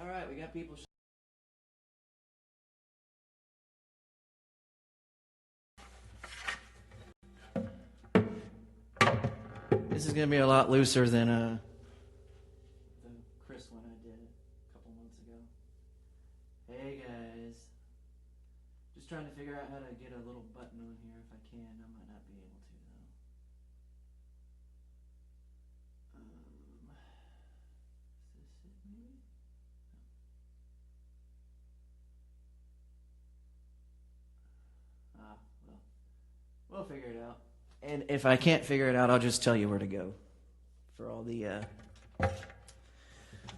All right, we got people. This is gonna be a lot looser than the Chris one I did a couple months ago. Hey guys, just trying to figure out how to get a little button on here if I can. I might not be able to though. Is this it maybe? Well, we'll figure it out. And if I can't figure it out, I'll just tell you where to go for all the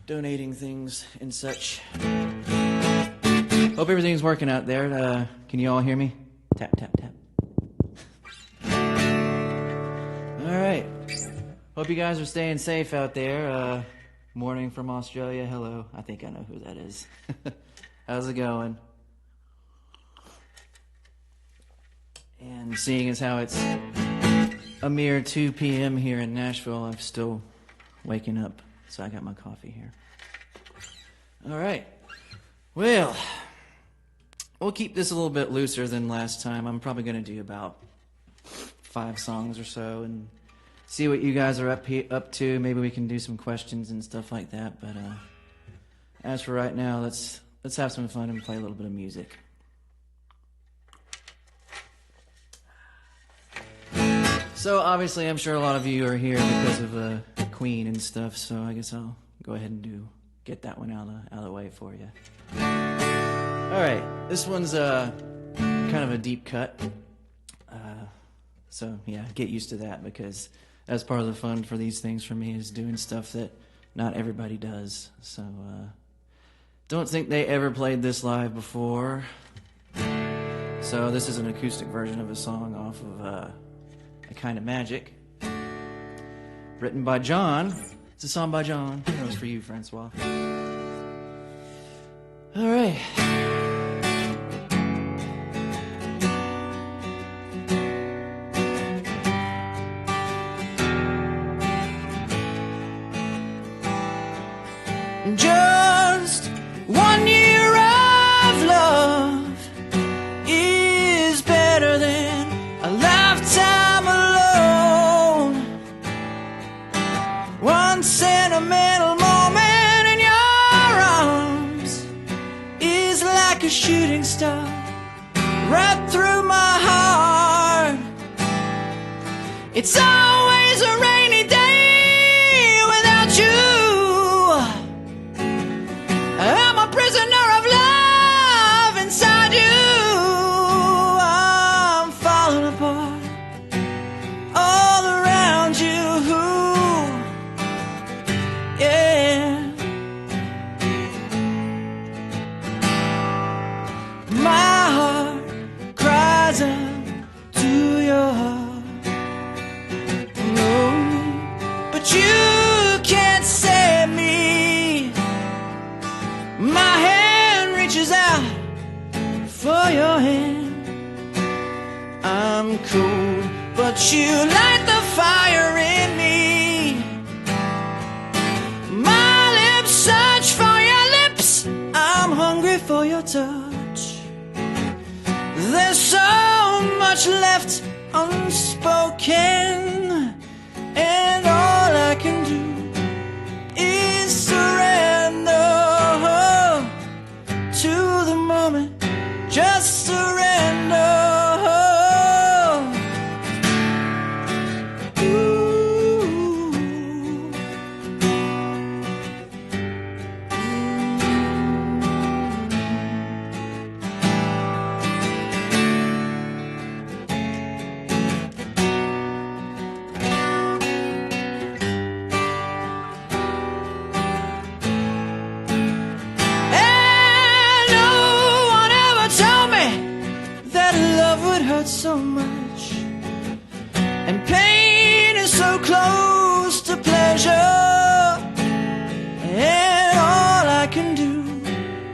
donating things and such. Hope everything's working out there. Can you all hear me? Tap, tap, tap. All right. Hope you guys are staying safe out there. Morning from Australia. Hello. I think I know who that is. How's it going? And seeing as how it's a mere 2 p.m. here in Nashville, I'm still waking up, so I got my coffee here. All right. Well, we'll keep this a little bit looser than last time. I'm probably going to do about 5 songs or so and see what you guys are up to. Maybe we can do some questions and stuff like that. But as for right now, let's have some fun and play a little bit of music. So obviously, I'm sure a lot of you are here because of Queen and stuff. So I guess I'll go ahead and get that one out of the way for you. All right, this one's kind of a deep cut. So yeah, get used to that because that's part of the fun for these things for me is doing stuff that not everybody does. So don't think they ever played this live before. So this is an acoustic version of a song off of A Kind of Magic, written by John. It's a song by John. That was for you, Francois. All right. Just 1 year of love is better than a lifetime alone. One sentimental moment in your arms is like a shooting star right through my heart. It's always a rainy day without you. I'm a prisoner of love inside you. I'm falling apart all around you. Yeah. My heart cries out to your heart. No, but you can't save me. My hand reaches out for your hand. I'm cold, but you light the fire in me. My lips search for your lips. I'm hungry for your touch. There's so much left unspoken, and all I can do is surrender to the moment. Just surrender. So much, and pain is so close to pleasure, and all I can do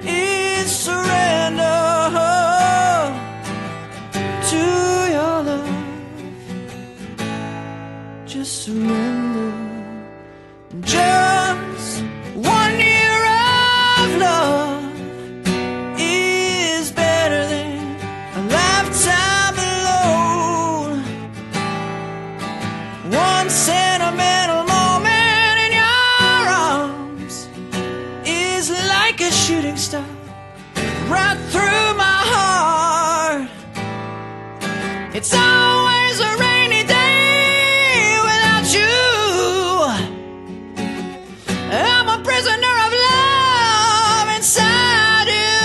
is surrender to your love. Just surrender. Just 1 year of love right through my heart. It's always a rainy day without you. I'm a prisoner of love inside you.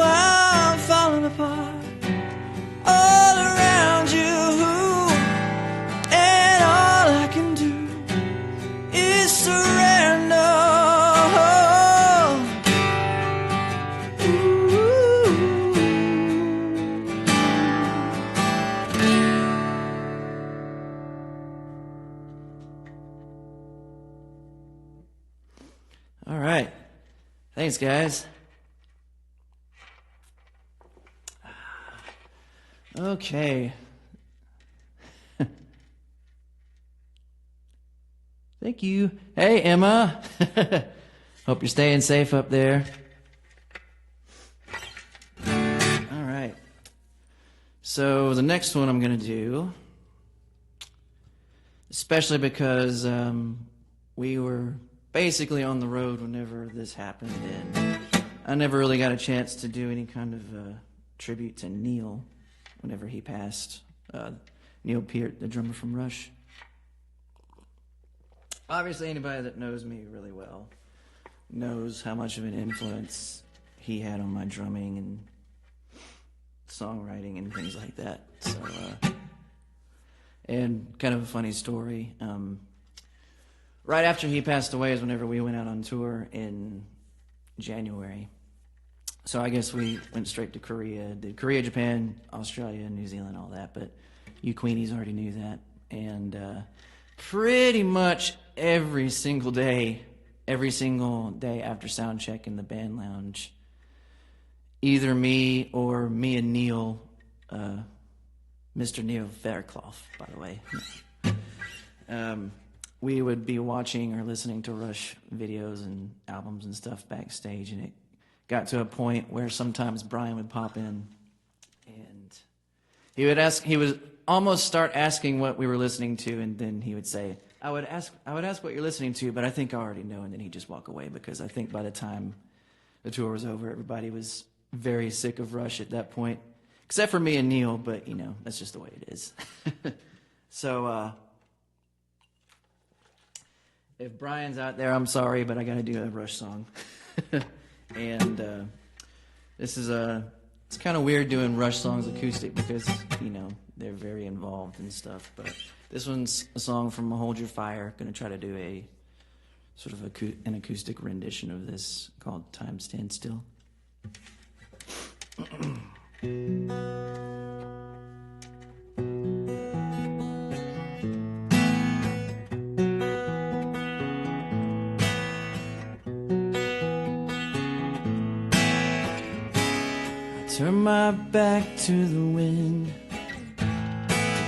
I'm falling apart all around you, and all I can do is surrender. All right. Thanks, guys. Okay. Thank you. Hey, Emma. Hope you're staying safe up there. All right. So the next one I'm going to do, especially because we were basically on the road whenever this happened, and I never really got a chance to do any kind of tribute to Neil whenever he passed. Neil Peart, the drummer from Rush. Obviously, anybody that knows me really well knows how much of an influence he had on my drumming and songwriting and things like that. So, and kind of a funny story. Right after he passed away is whenever we went out on tour in January. So I guess we went straight to Korea, did Korea, Japan, Australia, New Zealand, all that. But you Queenies already knew that. And pretty much every single day after sound check in the band lounge, either me or me and Neil, Mr. Neil Fairclough, by the way, we would be watching or listening to Rush videos and albums and stuff backstage, and it got to a point where sometimes Brian would pop in and he would almost start asking what we were listening to, and then he would say, I would ask what you're listening to, but I think I already know, and then he'd just walk away, because I think by the time the tour was over, everybody was very sick of Rush at that point, except for me and Neil, but you know, that's just the way it is. So if Brian's out there, I'm sorry, but I gotta do a Rush song. And this is it's kind of weird doing Rush songs acoustic, because, you know, they're very involved and stuff, but this one's a song from Hold Your Fire. Gonna try to do a sort of an acoustic rendition of this called Time Stands Still. Turn my back to the wind to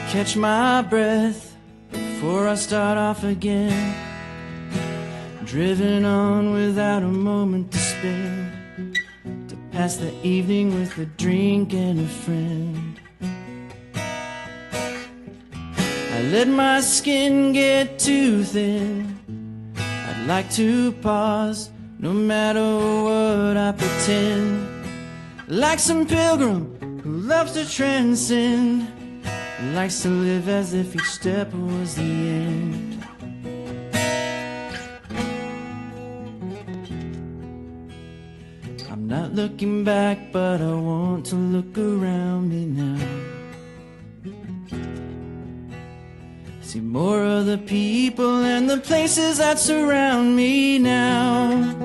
catch my breath before I start off again. Driven on without a moment to spend, to pass the evening with a drink and a friend. I let my skin get too thin. I'd like to pause, no matter what I pretend. Like some pilgrim who loves to transcend, likes to live as if each step was the end. I'm not looking back, but I want to look around me now. See more of the people and the places that surround me now.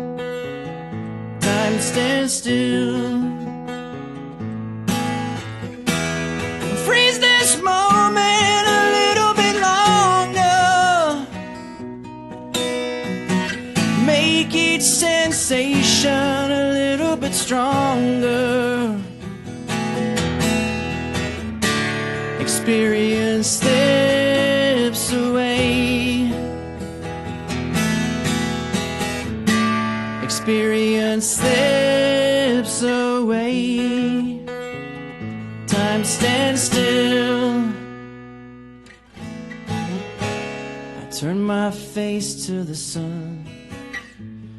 Time stands still. Freeze this moment a little bit longer. Make each sensation a little bit stronger. Experience slips away. Experience slips away. Time stands still. I turn my face to the sun.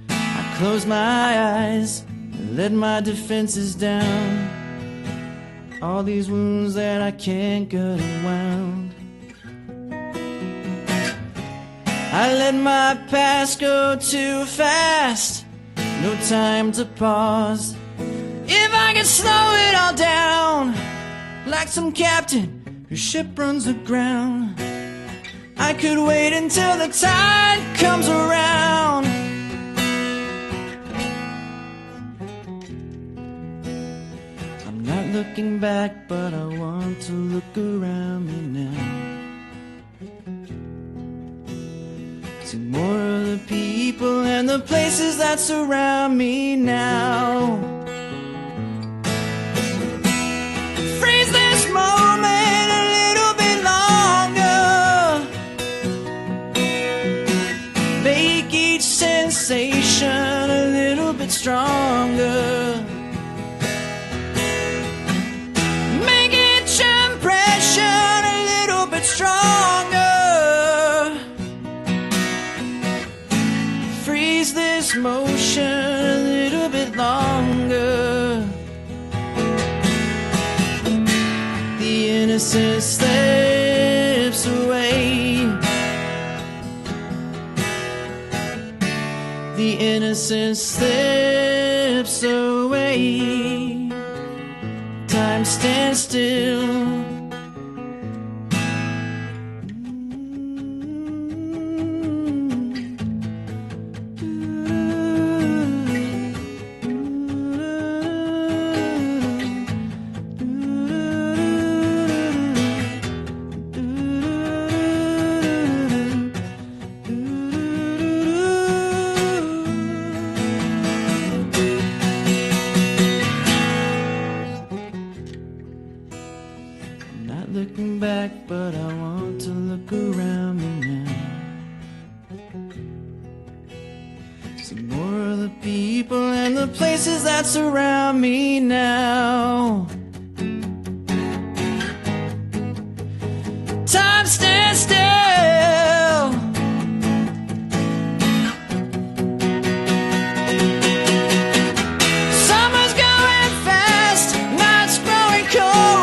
I close my eyes, let my defenses down, all these wounds that I can't get around. I let my past go too fast, no time to pause. If I could slow it all down, like some captain whose ship runs aground, I could wait until the tide comes around. I'm not looking back, but I want to look around me now. See more of the people and the places that surround me now. Freeze this moment a little bit longer. Make each sensation a little bit stronger. Make each impression a little bit stronger. Freeze this motion a little bit longer. The innocence slips away. The innocence slips away. Time stands still. Looking back, but I want to look around me now. See more of the people and the places that surround me now. Time stands still. Summer's going fast, nights growing colder.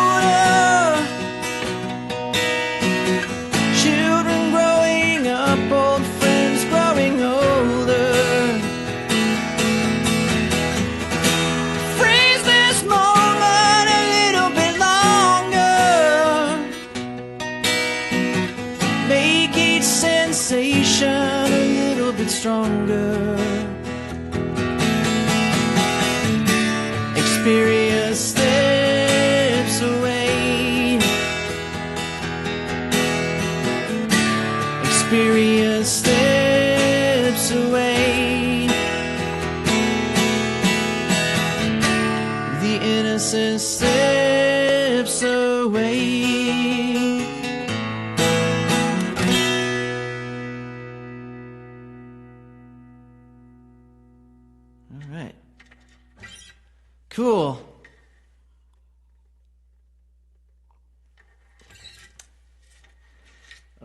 Children growing up, old friends growing older. Freeze this moment a little bit longer. Make each sensation a little bit stronger. Experience slips away. Experience slips away. The innocence slips away. All right. Cool.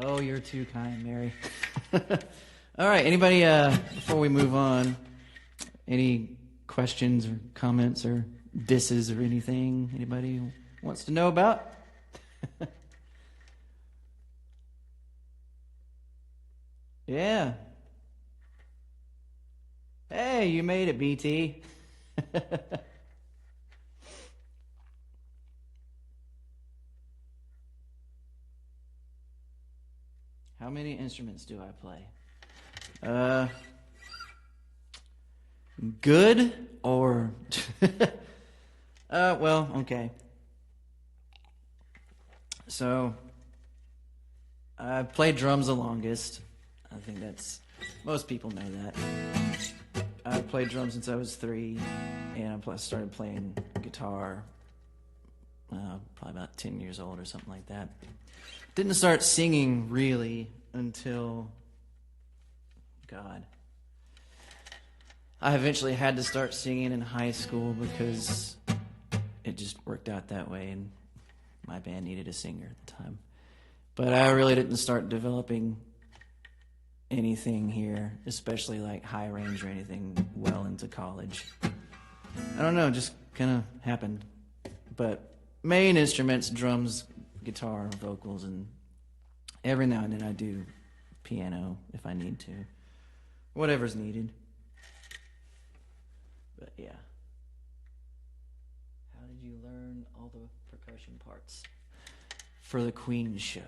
Oh, you're too kind, Mary. All right, anybody, before we move on, any questions or comments or disses or anything anybody wants to know about? Yeah. Hey, you made it, BT. How many instruments do I play? Good or well, okay. So I played drums the longest. I think that's most people know that. I played drums since I was 3, and I started playing guitar probably about 10 years old or something like that. Didn't start singing really until, God, I eventually had to start singing in high school because it just worked out that way, and my band needed a singer at the time. But I really didn't start developing anything here, especially like high range or anything, well into college. I don't know, just kind of happened. But main instruments, drums, guitar, vocals, and every now and then I do piano if I need to. Whatever's needed. But yeah. How did you learn all the percussion parts for the Queen show?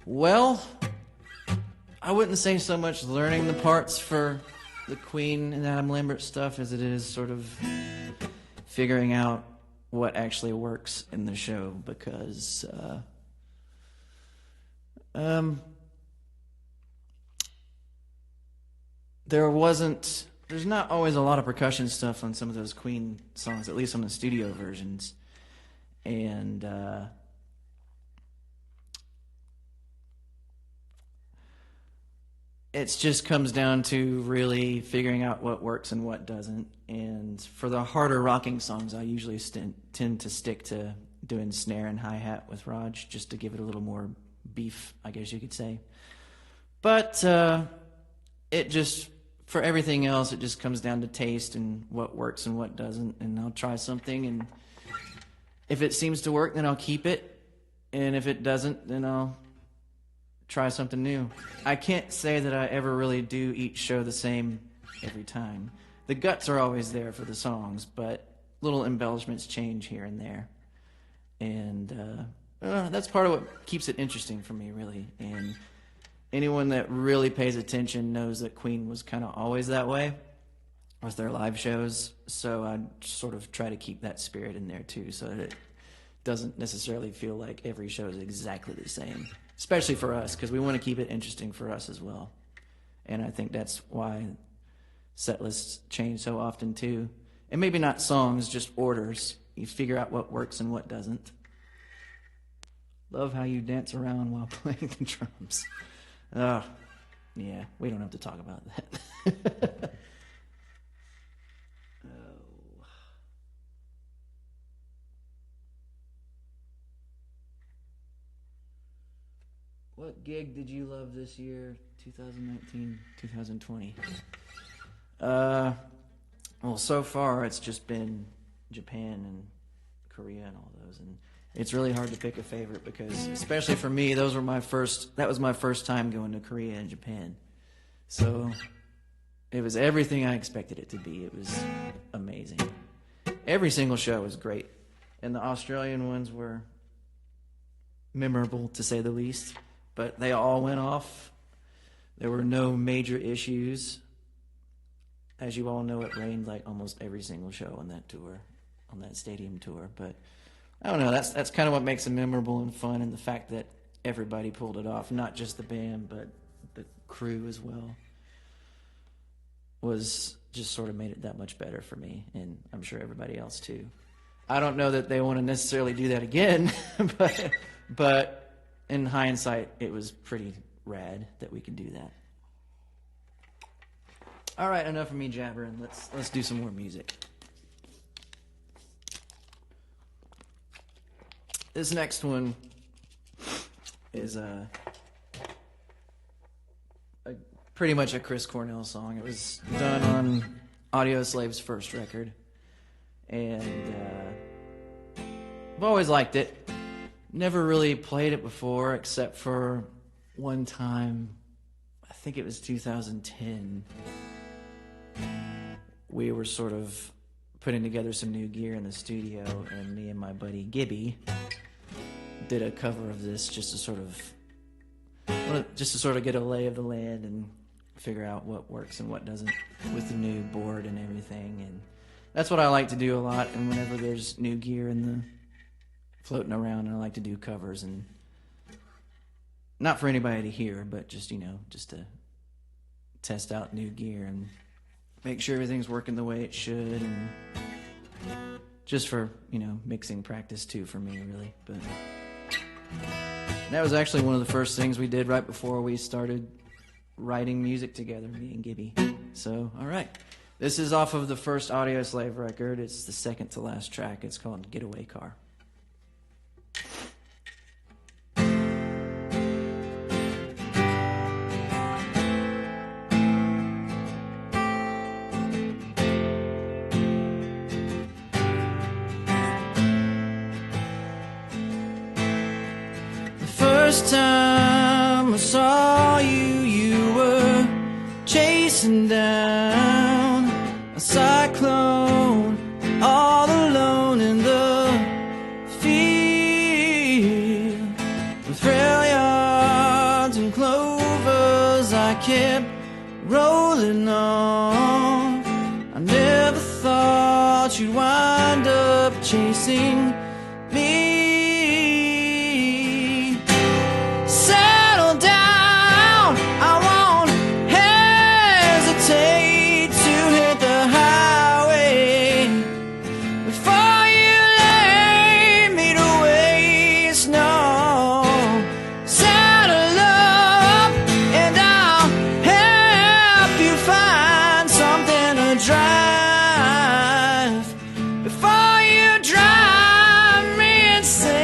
Well, I wouldn't say so much learning the parts for the Queen and Adam Lambert stuff as it is sort of figuring out what actually works in the show, because there's not always a lot of percussion stuff on some of those Queen songs, at least on the studio versions. And it just comes down to really figuring out what works and what doesn't. And for the harder rocking songs, I usually tend to stick to doing snare and hi-hat with Raj, just to give it a little more beef, I guess you could say. But for everything else, it just comes down to taste and what works and what doesn't. And I'll try something, and if it seems to work, then I'll keep it. And if it doesn't, then I'll try something new. I can't say that I ever really do each show the same every time. The guts are always there for the songs, but little embellishments change here and there. And that's part of what keeps it interesting for me, really. And anyone that really pays attention knows that Queen was kind of always that way with their live shows. So I sort of try to keep that spirit in there too, so that it doesn't necessarily feel like every show is exactly the same. Especially for us, because we want to keep it interesting for us as well. And I think that's why set lists change so often too. And maybe not songs, just orders. You figure out what works and what doesn't. Love how you dance around while playing the drums. Yeah, we don't have to talk about that. What gig did you love this year, 2019, 2020? Well, so far it's just been Japan and Korea and all those, and it's really hard to pick a favorite because, especially for me, that was my first time going to Korea and Japan. So it was everything I expected it to be. It was amazing. Every single show was great, and the Australian ones were memorable, to say the least. But they all went off. There were no major issues. As you all know, it rained like almost every single show on that tour, on that stadium tour. But I don't know, that's kind of what makes it memorable and fun, and the fact that everybody pulled it off, not just the band, but the crew as well, was just sort of made it that much better for me, and I'm sure everybody else too. I don't know that they want to necessarily do that again, but in hindsight, it was pretty rad that we could do that. All right, enough of me jabbering. Let's do some more music. This next one is pretty much a Chris Cornell song. It was done on Audioslave's first record, and I've always liked it. Never really played it before, except for one time, I think it was 2010. We were sort of putting together some new gear in the studio, and me and my buddy Gibby did a cover of this just to sort of get a lay of the land and figure out what works and what doesn't with the new board and everything. And that's what I like to do a lot. And whenever there's new gear in the floating around, I like to do covers, and not for anybody to hear, but just to test out new gear and make sure everything's working the way it should, and just for mixing practice too for me, really. But that was actually one of the first things we did right before we started writing music together, me and Gibby. So all right, this is off of the first Audioslave record. It's the second to last track. It's called Getaway Car. last time I saw you, you were chasing down a cyclone, all alone in the field. With rail yards and clovers, I kept rolling on. I never thought you'd wind up chasing me. Settle down, I won't hesitate to hit the highway before you lay me to waste. No, saddle up and I'll help you find something to drive before you drive me insane.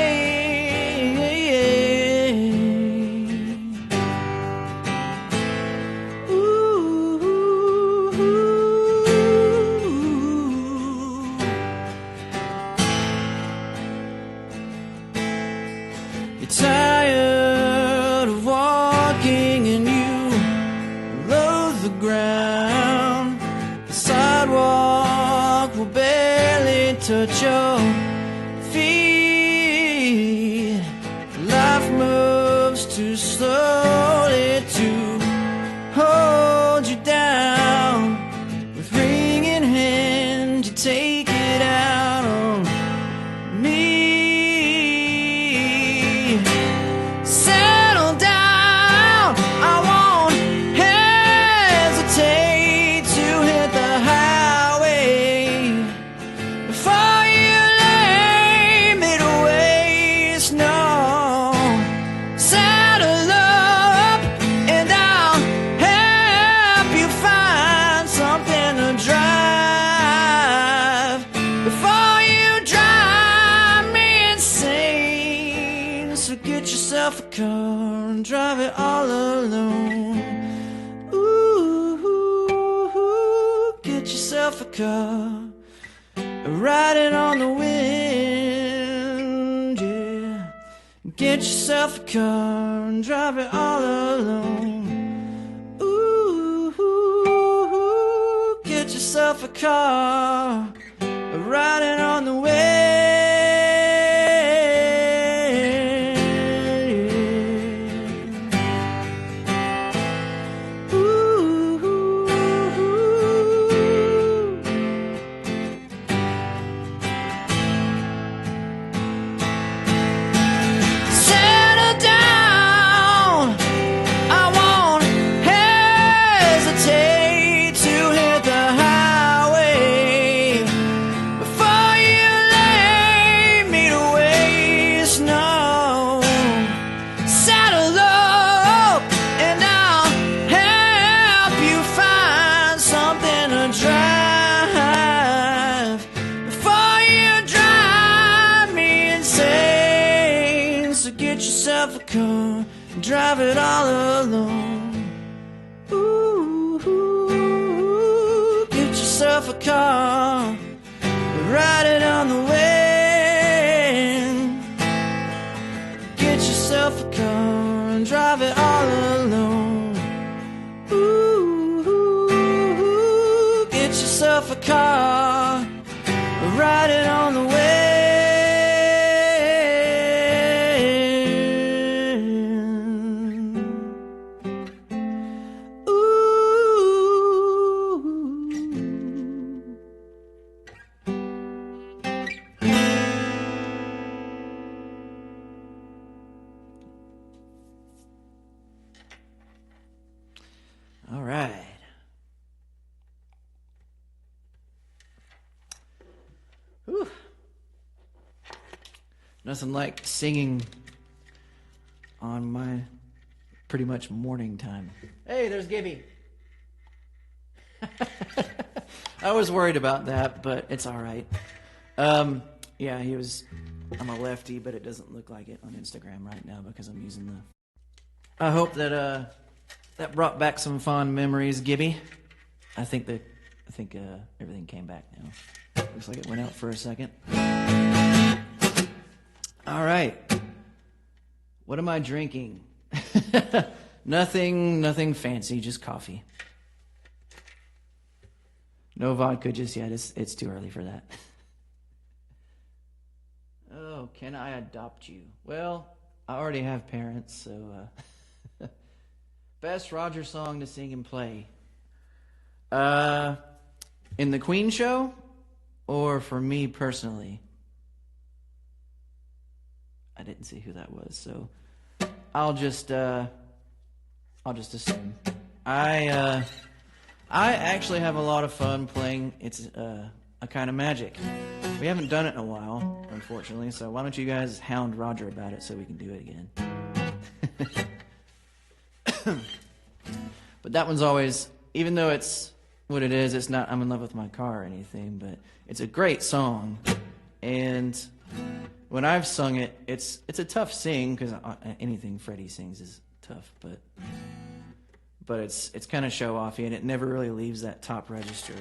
You're tired of walking and you loathe the ground. The sidewalk will barely touch your feet. Life moves too slowly to hold you down. With ring in hand, you take it out on me. Settle down, I won't hesitate to hit the highway before you lay me to waste. No, saddle up and I'll help you find something to drive before you drive me insane. So get yourself a car and drive it all alone. Ooh, get yourself a car, ride it on the wind, yeah. Get yourself a car and drive it all alone. Ooh, get yourself a car, ride it on the wind. Settle down, I won't hesitate to hit the highway before you lay me to waste. No, saddle up and I'll help you find something to drive before you drive me insane. So get yourself a car, drive it all alone. Ooh, get yourself a car, ride it on the wind. Get yourself a car and drive it all alone. Ooh, get yourself a car, ride it on the wind. All right. Whew. Nothing like singing on my pretty much morning time. Hey, there's Gibby. I was worried about that, but it's all right. Yeah, I'm a lefty, but it doesn't look like it on Instagram right now because I'm using the... I hope that that brought back some fond memories, Gibby. I think everything came back now. Looks like it went out for a second. All right. What am I drinking? Nothing fancy, just coffee. No vodka just yet. It's too early for that. Oh, can I adopt you? Well, I already have parents, so best Roger song to sing and play. In the Queen show, or for me personally? I didn't see who that was, so I'll just assume. I actually have a lot of fun playing It's a Kind of Magic. We haven't done it in a while, unfortunately, so why don't you guys hound Roger about it so we can do it again. But that one's always, even though it's what it is, it's not I'm in love with my car or anything, but it's a great song. And when I've sung it, it's a tough sing, because anything Freddie sings is tough, but it's kind of show-offy, and it never really leaves that top register,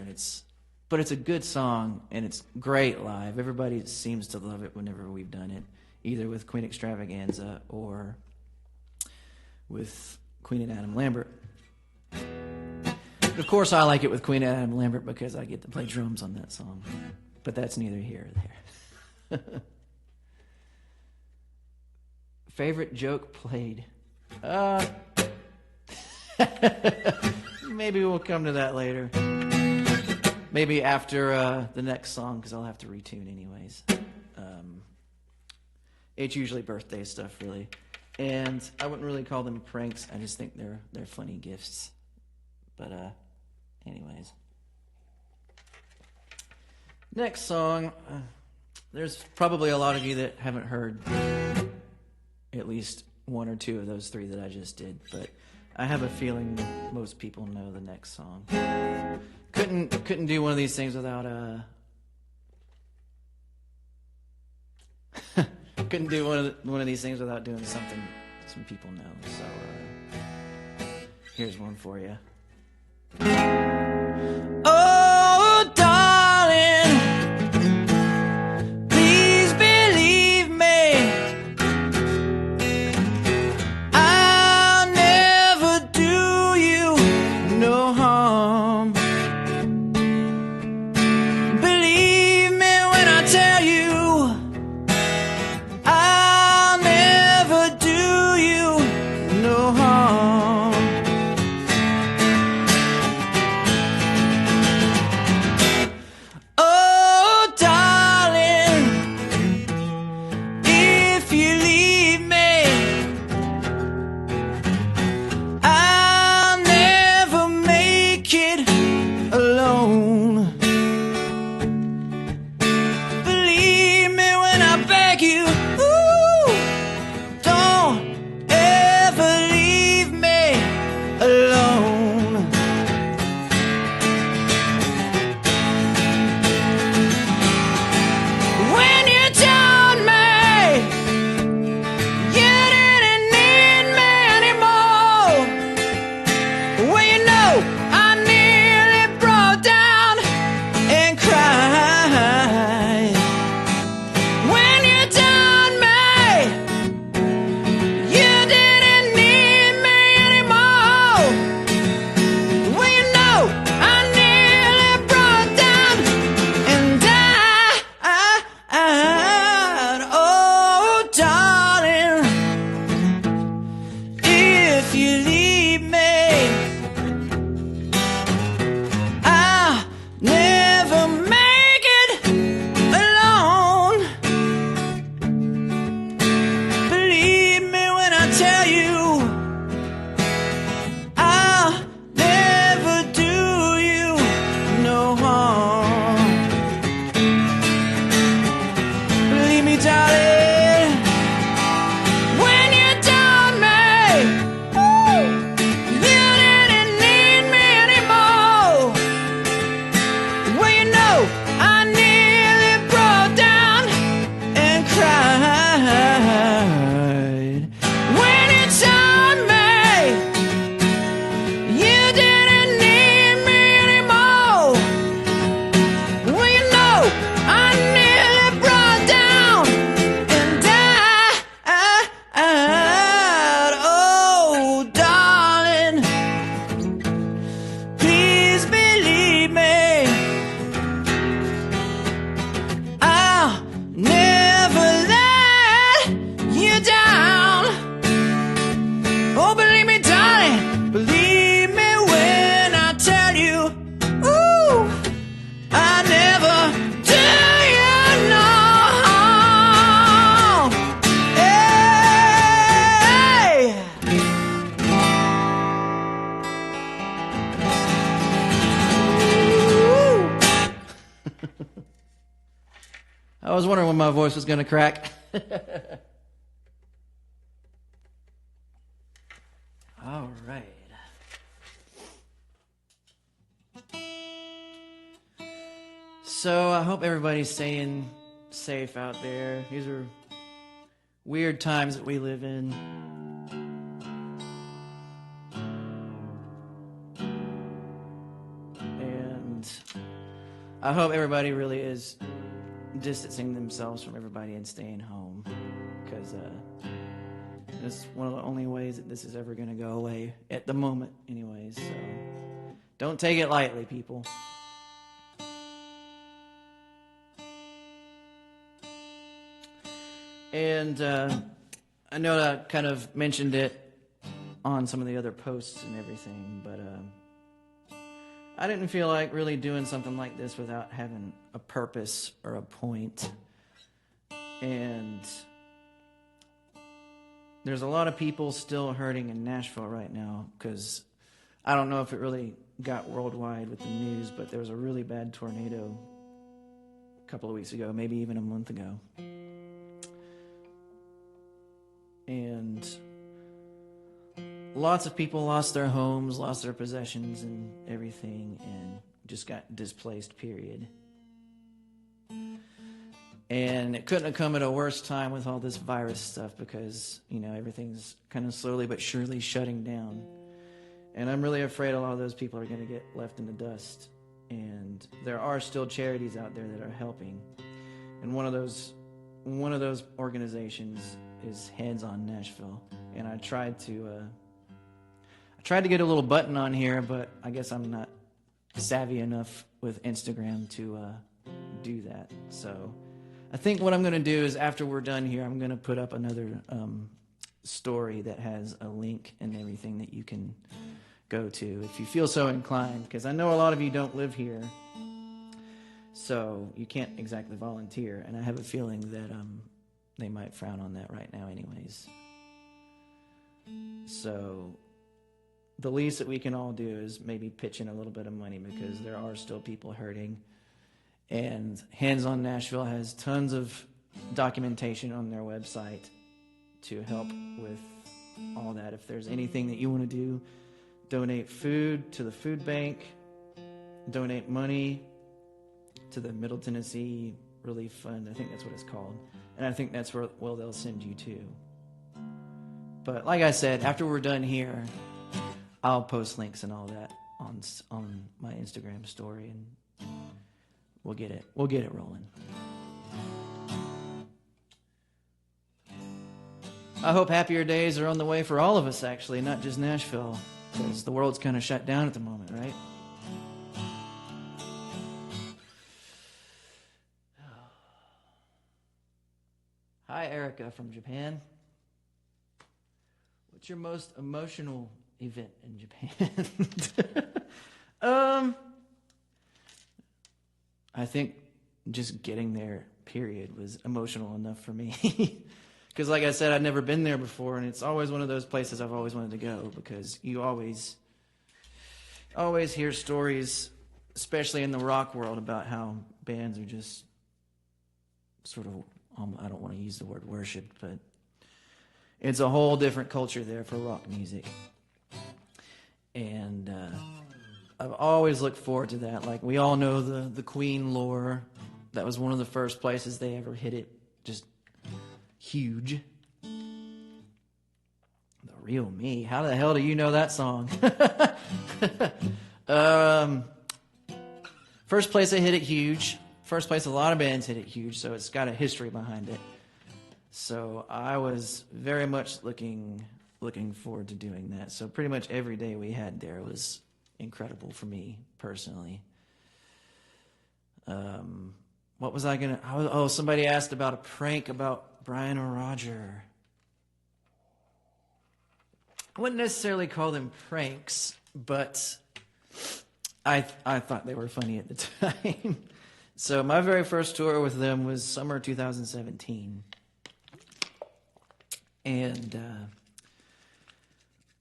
but it's a good song, and it's great live. Everybody seems to love it whenever we've done it, either with Queen Extravaganza or with Queen and Adam Lambert. Of course, I like it with Queen and Adam Lambert because I get to play drums on that song, but that's neither here or there. Favorite joke played? Maybe we'll come to that later. Maybe after the next song, because I'll have to retune anyways. It's usually birthday stuff, really. And I wouldn't really call them pranks. I just think they're funny gifts. But anyways. Next song. There's probably a lot of you that haven't heard at least one or two of those three that I just did, but I have a feeling most people know the next song. Couldn't do one of these things without couldn't do one of these things without doing something some people know. So here's one for you. Oh, darling, please believe me, I'll never do you no harm. Believe me when I tell you, I'll never do you no harm. Oh, darling, if you leave me, I'll never make it alone. Believe me when I beg you, ooh, don't ever leave me alone. When you told me you didn't need me anymore, well, you know, I nearly broke down. I was wondering when my voice was going to crack. All right. So I hope everybody's staying safe out there. These are weird times that we live in. And I hope everybody really is distancing themselves from everybody and staying home, because it's one of the only ways that this is ever going to go away at the moment anyways. So don't take it lightly, people. And I know that I kind of mentioned it on some of the other posts and everything, but I didn't feel like really doing something like this without having a purpose or a point. And there's a lot of people still hurting in Nashville right now, because I don't know if it really got worldwide with the news, but there was a really bad tornado a couple of weeks ago, maybe even a month ago. And lots of people lost their homes, lost their possessions and everything, and just got displaced, period. And it couldn't have come at a worse time with all this virus stuff, because, you know, everything's kind of slowly but surely shutting down. And I'm really afraid a lot of those people are going to get left in the dust. And there are still charities out there that are helping. And one of those organizations is Hands On Nashville. And I tried to get a little button on here, but I guess I'm not savvy enough with Instagram to do that. So I think what I'm going to do is, after we're done here, I'm going to put up another story that has a link and everything that you can go to if you feel so inclined, because I know a lot of you don't live here, so you can't exactly volunteer, and I have a feeling that they might frown on that right now anyways. So the least that we can all do is maybe pitch in a little bit of money, because there are still people hurting. And Hands On Nashville has tons of documentation on their website to help with all that. If there's anything that you want to do, donate food to the food bank, donate money to the Middle Tennessee Relief Fund. I think that's what it's called. And I think that's where they'll send you to. But like I said, after we're done here, I'll post links and all that on my Instagram story, and we'll get it rolling. I hope happier days are on the way for all of us, actually, not just Nashville, because the world's kind of shut down at the moment, right? Hi, Erica from Japan. What's your most emotional event in Japan? I think just getting there, period, was emotional enough for me. Because like I said, I'd never been there before, and it's always one of those places I've always wanted to go, because you always hear stories, especially in the rock world, about how bands are just sort of, I don't want to use the word worshipped, but it's a whole different culture there for rock music. And I've always looked forward to that. Like, we all know the Queen lore. That was one of the first places they ever hit it. Just huge. The Real Me. How the hell do you know that song? First place they hit it huge. First place a lot of bands hit it huge, so it's got a history behind it. So I was very much looking forward to doing that. So pretty much every day we had there was incredible for me personally. What was I gonna? Oh, somebody asked about a prank about Brian or Roger. I wouldn't necessarily call them pranks, but I thought they were funny at the time. So my very first tour with them was summer 2017. And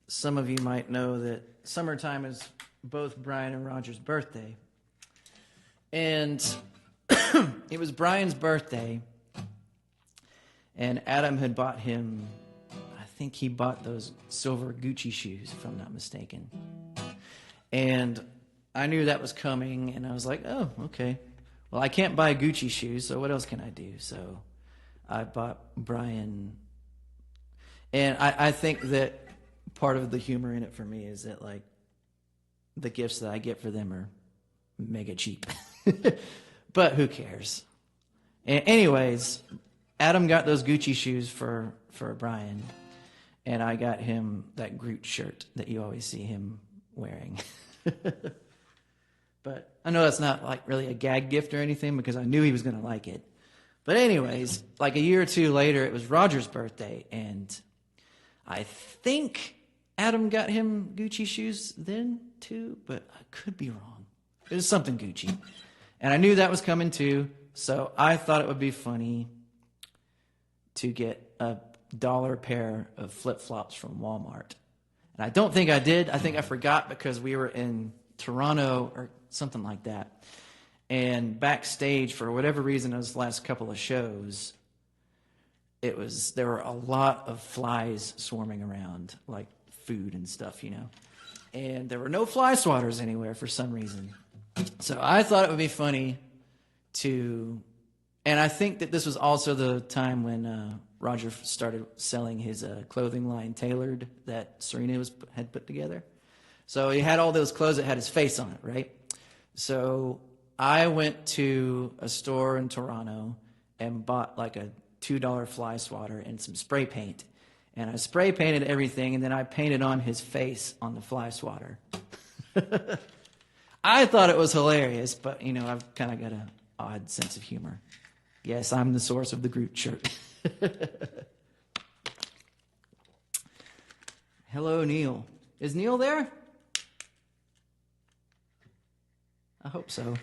some of you might know that summertime is both Brian and Roger's birthday. And it was Brian's birthday, and Adam had bought him, I think he bought those silver Gucci shoes, if I'm not mistaken. And I knew that was coming, and I was like, oh, okay. Well, I can't buy Gucci shoes, so what else can I do? So I bought Brian, and I think that part of the humor in it for me is that, like, the gifts that I get for them are mega cheap. But who cares? Anyways, Adam got those Gucci shoes for Brian, and I got him that Groot shirt that you always see him wearing. But I know that's not like really a gag gift or anything because I knew he was going to like it. But anyways, like a year or two later, it was Roger's birthday, and I think Adam got him Gucci shoes then too, but I could be wrong. It was something Gucci. And I knew that was coming too, so I thought it would be funny to get a $1 pair of flip-flops from Walmart. And I don't think I did. I think I forgot because we were in Toronto or something like that. And backstage, for whatever reason, those last couple of shows, there were a lot of flies swarming around, like food and stuff, you know. And there were no fly swatters anywhere for some reason. So I thought it would be funny to, and I think that this was also the time when Roger started selling his clothing line, Tailored, that Serena had put together. So he had all those clothes that had his face on it, right? So I went to a store in Toronto and bought like a $2 fly swatter and some spray paint. And I spray painted everything, and then I painted on his face on the fly swatter. I thought it was hilarious, but, you know, I've kind of got an odd sense of humor. Yes, I'm the source of the Groot shirt. Hello, Neil. Is Neil there? I hope so.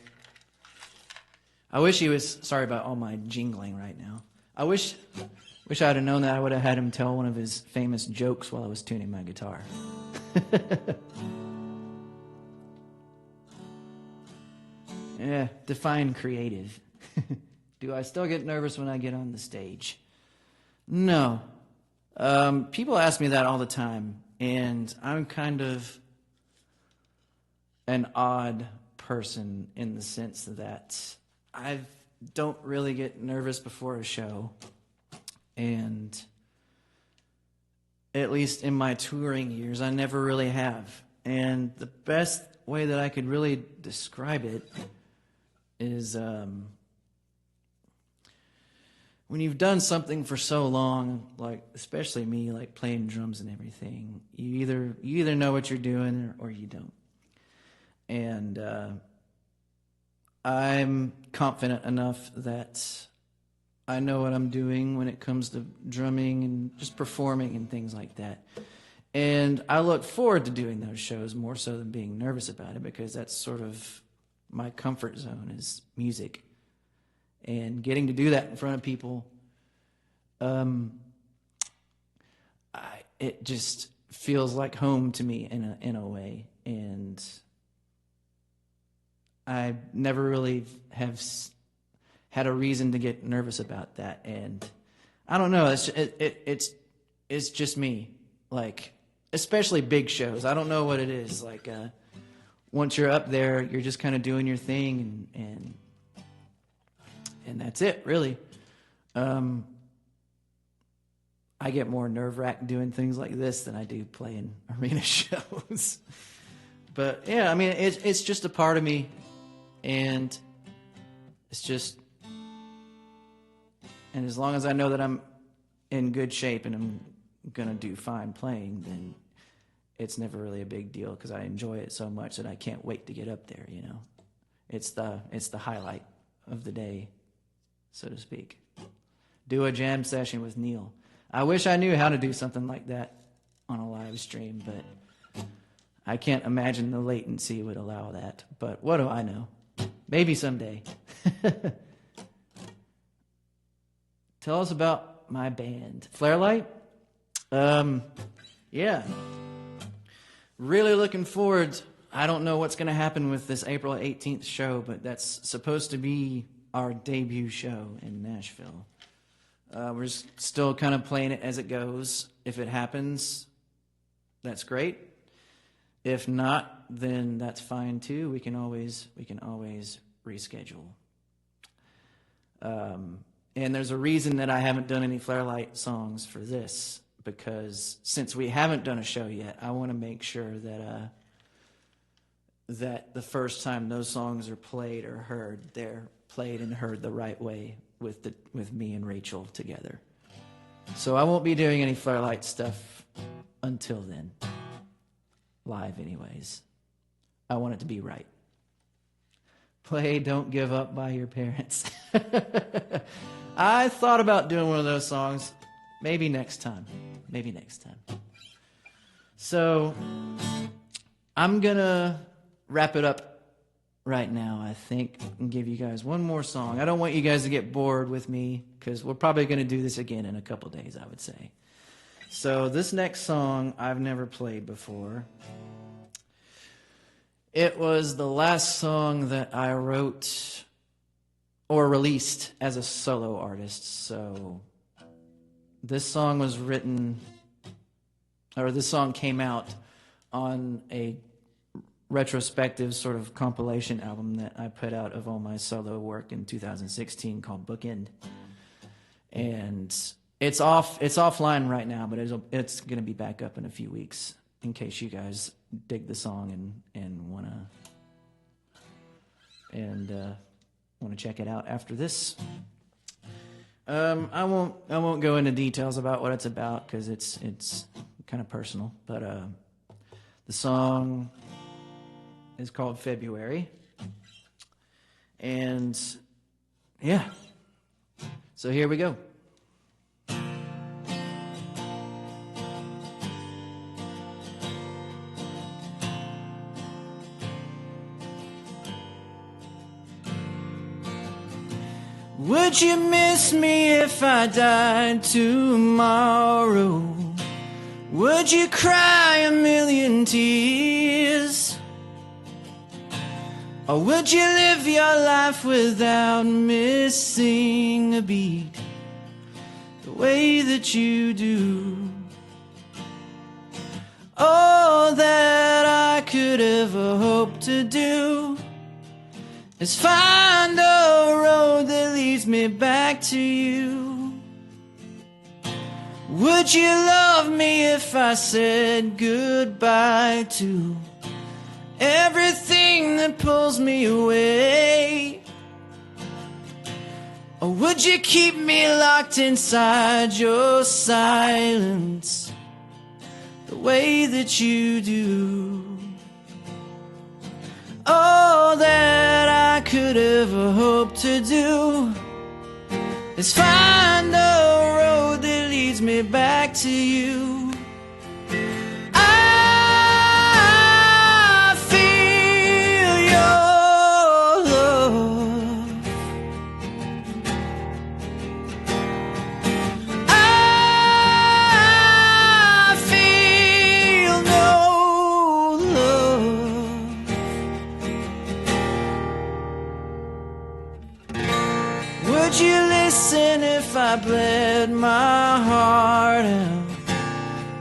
I wish he was. Sorry about all my jingling right now. I wish I'd have known that I would have had him tell one of his famous jokes while I was tuning my guitar. Yeah, define creative. Do I still get nervous when I get on the stage? No. People ask me that all the time, and I'm kind of an odd person in the sense that I don't really get nervous before a show. And at least in my touring years, I never really have. And the best way that I could really describe it is when you've done something for so long, like especially me, like playing drums and everything, you either know what you're doing or you don't. And I'm confident enough that I know what I'm doing when it comes to drumming and just performing and things like that. And I look forward to doing those shows more so than being nervous about it, because that's sort of my comfort zone is music. And getting to do that in front of people, it just feels like home to me in a way. And I never really have had a reason to get nervous about that. And I don't know, it's just me. Like, especially big shows. I don't know what it is. Like, once you're up there, you're just kind of doing your thing, and that's it, really. I get more nerve-wracked doing things like this than I do playing arena shows. But yeah, I mean, it's just a part of me, and it's just, and as long as I know that I'm in good shape and I'm gonna do fine playing, then it's never really a big deal, because I enjoy it so much that I can't wait to get up there. You know, it's the highlight of the day, so to speak. Do a jam session with Neil. I wish I knew how to do something like that on a live stream, but I can't imagine the latency would allow that. But what do I know? Maybe someday. Tell us about my band. Flarelight? Yeah. Really looking forward. I don't know what's going to happen with this April 18th show, but that's supposed to be our debut show in Nashville. We're still kind of playing it as it goes. If it happens, that's great. If not, then that's fine too. We can always reschedule. And there's a reason that I haven't done any Flarelight songs for this, because since we haven't done a show yet, I want to make sure that the first time those songs are played or heard, they're played and heard the right way with me and Rachel together. So I won't be doing any Flarelight stuff until then. Live anyways. I want it to be right. Play Don't Give Up by Your Parents. I thought about doing one of those songs. Maybe next time. So I'm gonna wrap it up right now, I think, and give you guys one more song. I don't want you guys to get bored with me, because we're probably going to do this again in a couple days, I would say. So this next song I've never played before. It was the last song that I wrote or released as a solo artist. So this song was written, or this song came out on a retrospective sort of compilation album that I put out of all my solo work in 2016 called Bookend. And it's offline right now, but it's going to be back up in a few weeks in case you guys dig the song and want to check it out after this. I won't go into details about what it's about, because it's kind of personal, but the song is called February. And yeah, so here we go. Would you miss me if I died tomorrow? Would you cry a million tears? Or would you live your life without missing a beat, the way that you do? All that I could ever hope to do is find a road that leads me back to you. Would you love me if I said goodbye to everything that pulls me away? Or would you keep me locked inside your silence, the way that you do? All that I could ever hope to do is find a road that leads me back to you. I feel your love. I feel no love. Would you listen if I bled my heart out?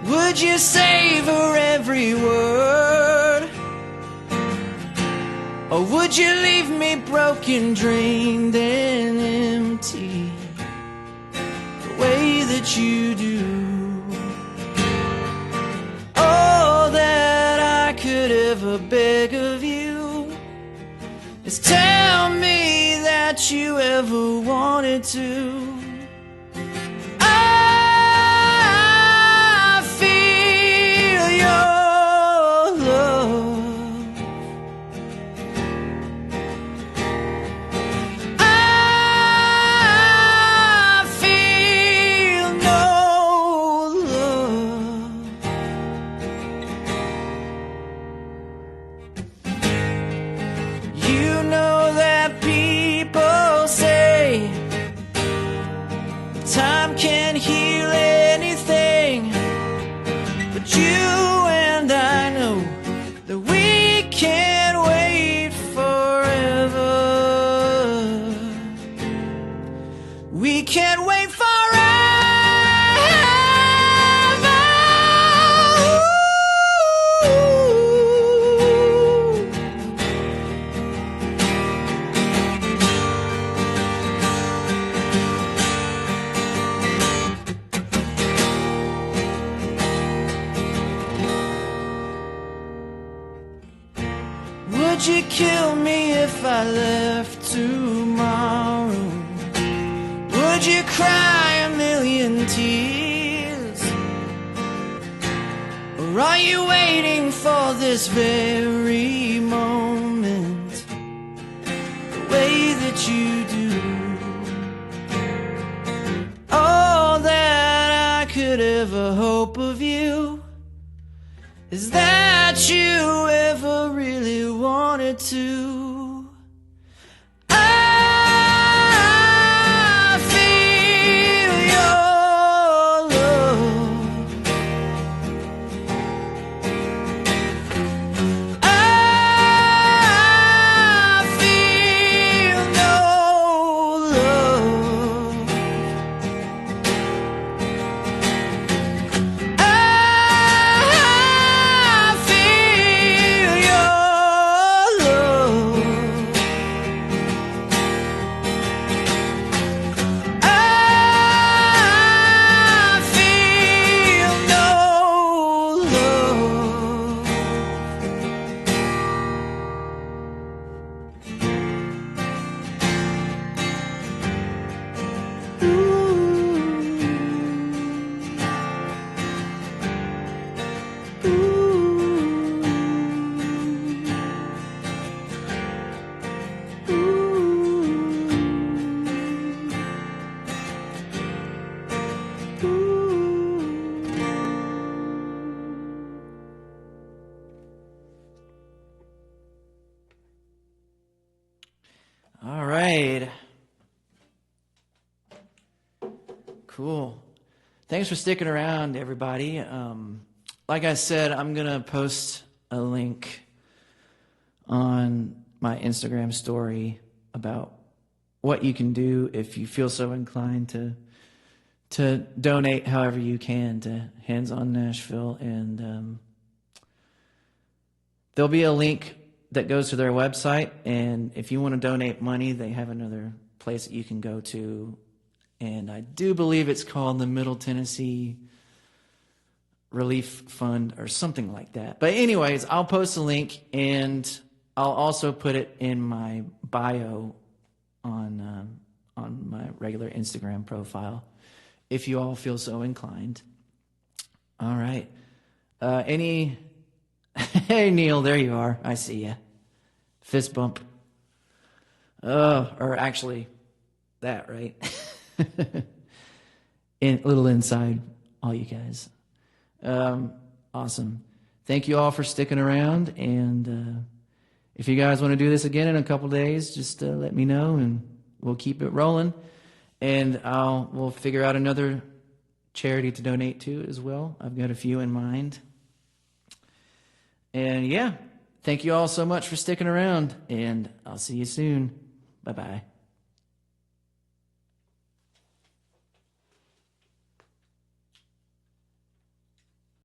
Would you savor every word? Or would you leave me broken, drained, and empty, the way that you do? All that I could ever beg of you is tell me that you ever wanted to. I feel your love. I feel no love. You know that people say I left tomorrow, would you cry a million tears? Or are you waiting for this very moment, the way that you do? All that I could ever hope of you is that you ever really wanted to. I feel your love. I feel no love. I feel your love. I feel no love. All right. Cool. Thanks for sticking around, everybody. Like I said, I'm going to post a link on my Instagram story about what you can do if you feel so inclined to donate however you can to Hands on Nashville. And there'll be a link that goes to their website. And if you want to donate money, they have another place that you can go to. And I do believe it's called the Middle Tennessee Relief Fund or something like that. But anyways, I'll post a link, and I'll also put it in my bio on my regular Instagram profile if you all feel so inclined. All right. Hey, Neil, there you are. I see you. Fist bump. Or actually, that, right? Little inside, all you guys. Awesome. Thank you all for sticking around. And if you guys want to do this again in a couple days, just let me know, and we'll keep it rolling. And we'll figure out another charity to donate to as well. I've got a few in mind. And yeah, thank you all so much for sticking around, and I'll see you soon. Bye-bye.